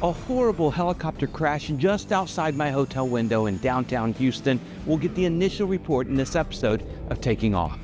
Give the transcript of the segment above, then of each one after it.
A horrible helicopter crash just outside my hotel window in downtown Houston. We'll get the initial report in this episode of Taking Off.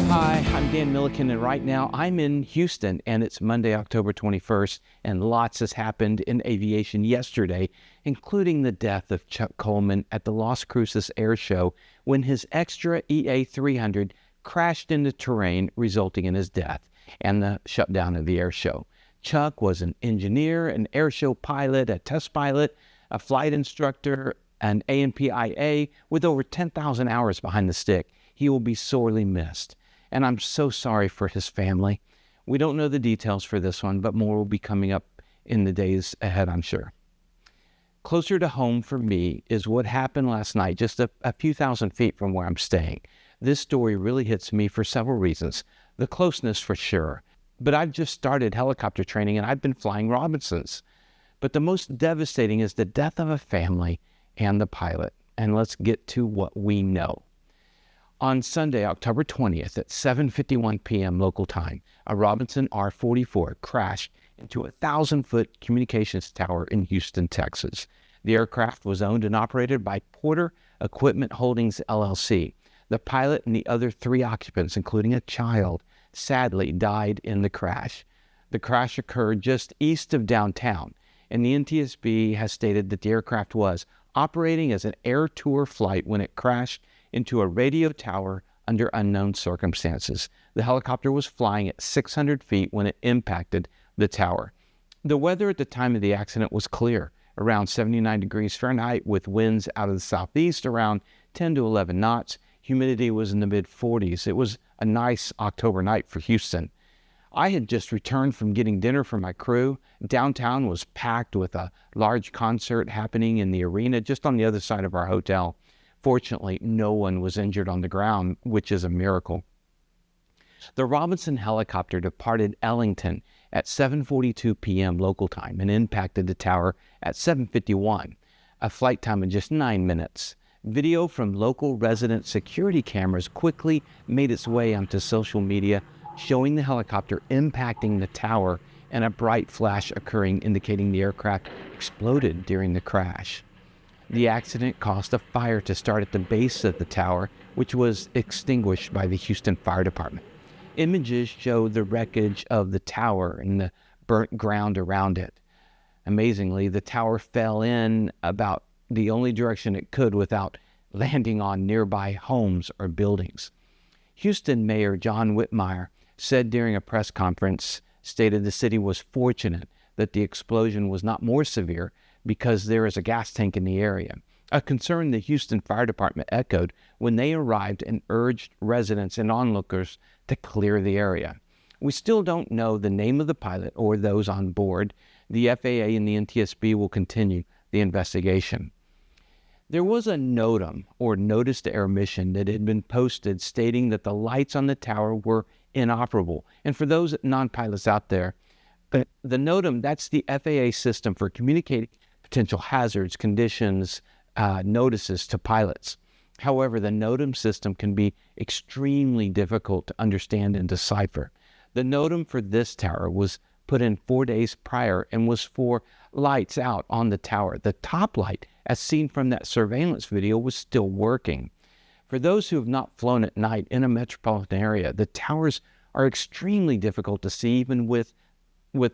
Hi, I'm Dan Milliken, and right now I'm in Houston, and it's Monday, October 21st, and lots has happened in aviation yesterday, including the death of Chuck Coleman at the Las Cruces Air Show when his extra EA-300 crashed into terrain, resulting in his death and the shutdown of the air show. Chuck was an engineer, an air show pilot, a test pilot, a flight instructor, an ANPIA with over 10,000 hours behind the stick. He will be sorely missed, and I'm so sorry for his family. We don't know the details for this one, but more will be coming up in the days ahead, I'm sure. Closer to home for me is what happened last night, just a few thousand feet from where I'm staying. This story really hits me for several reasons. The closeness for sure, but I've just started helicopter training and I've been flying Robinsons. But the most devastating is the death of a family and the pilot. And let's get to what we know. On Sunday, October 20th at 7:51 p.m. local time, a Robinson R-44 crashed into a 1,000-foot communications tower in Houston, Texas. The aircraft was owned and operated by Porter Equipment Holdings, LLC. The pilot and the other 3 occupants, including a child, sadly died in the crash. The crash occurred just east of downtown, and the NTSB has stated that the aircraft was operating as an air tour flight when it crashed into a radio tower under unknown circumstances. The helicopter was flying at 600 feet when it impacted the tower. The weather at the time of the accident was clear, around 79 degrees Fahrenheit, with winds out of the southeast around 10 to 11 knots. Humidity was in the mid-40s. It was a nice October night for Houston. I had just returned from getting dinner for my crew. Downtown was packed with a large concert happening in the arena just on the other side of our hotel. Fortunately, no one was injured on the ground, which is a miracle. The Robinson helicopter departed Ellington at 7:42 p.m. local time and impacted the tower at 7:51, a flight time of just 9 minutes. Video from local resident security cameras quickly made its way onto social media, showing the helicopter impacting the tower and a bright flash occurring, indicating the aircraft exploded during the crash. The accident caused a fire to start at the base of the tower, which was extinguished by the Houston Fire Department. Images show the wreckage of the tower and the burnt ground around it. Amazingly, the tower fell in about the only direction it could without landing on nearby homes or buildings. Houston Mayor John Whitmire said during a press conference, stated the city was fortunate that the explosion was not more severe because there is a gas tank in the area, a concern the Houston Fire Department echoed when they arrived and urged residents and onlookers to clear the area. We still don't know the name of the pilot or those on board. The FAA and the NTSB will continue the investigation. There was a NOTAM, or notice to air mission, that had been posted stating that the lights on the tower were inoperable. And for those non-pilots out there, the NOTAM, that's the FAA system for communicating potential hazards, conditions, notices to pilots. However, the NOTAM system can be extremely difficult to understand and decipher. The NOTAM for this tower was put in 4 days prior and was for lights out on the tower. The top light, as seen from that surveillance video, was still working. For those who have not flown at night in a metropolitan area, the towers are extremely difficult to see, even with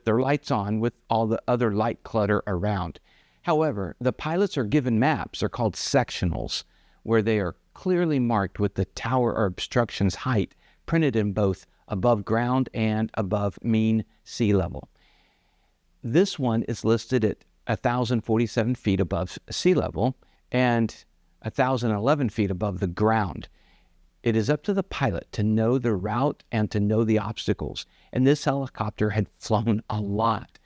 their lights on, with all the other light clutter around. However, the pilots are given maps, they're called sectionals, where they are clearly marked with the tower or obstruction's height printed in both above ground and above mean sea level. This one is listed at 1,047 feet above sea level and 1,011 feet above the ground. It is up to the pilot to know the route and to know the obstacles. And this helicopter had flown a lot.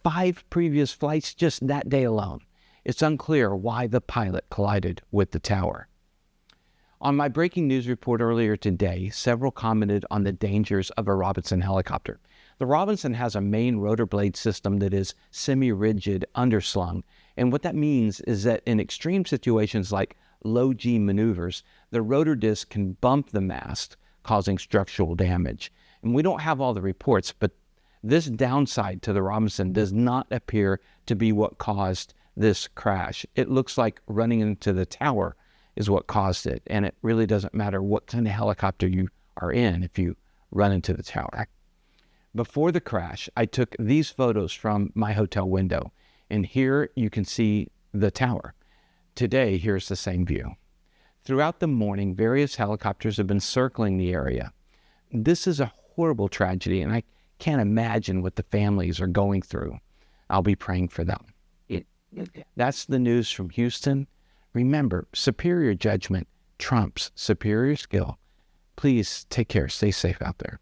5 previous flights just that day alone. It's unclear why the pilot collided with the tower. On my breaking news report earlier today, several commented on the dangers of a Robinson helicopter. The Robinson has a main rotor blade system that is semi-rigid underslung. And what that means is that in extreme situations like low G maneuvers, the rotor disc can bump the mast, causing structural damage. And we don't have all the reports, but This downside to the Robinson does not appear to be what caused this crash. It looks like running into the tower is what caused it, and it really doesn't matter what kind of helicopter you are in if you run into the tower. Before the crash, I took these photos from my hotel window, and here you can see the tower. Today, here's the same view. Throughout the morning, various helicopters have been circling the area. This is a horrible tragedy, and I can't imagine what the families are going through. I'll be praying for them. That's the news from Houston. Remember, superior judgment trumps superior skill. Please take care. Stay safe out there.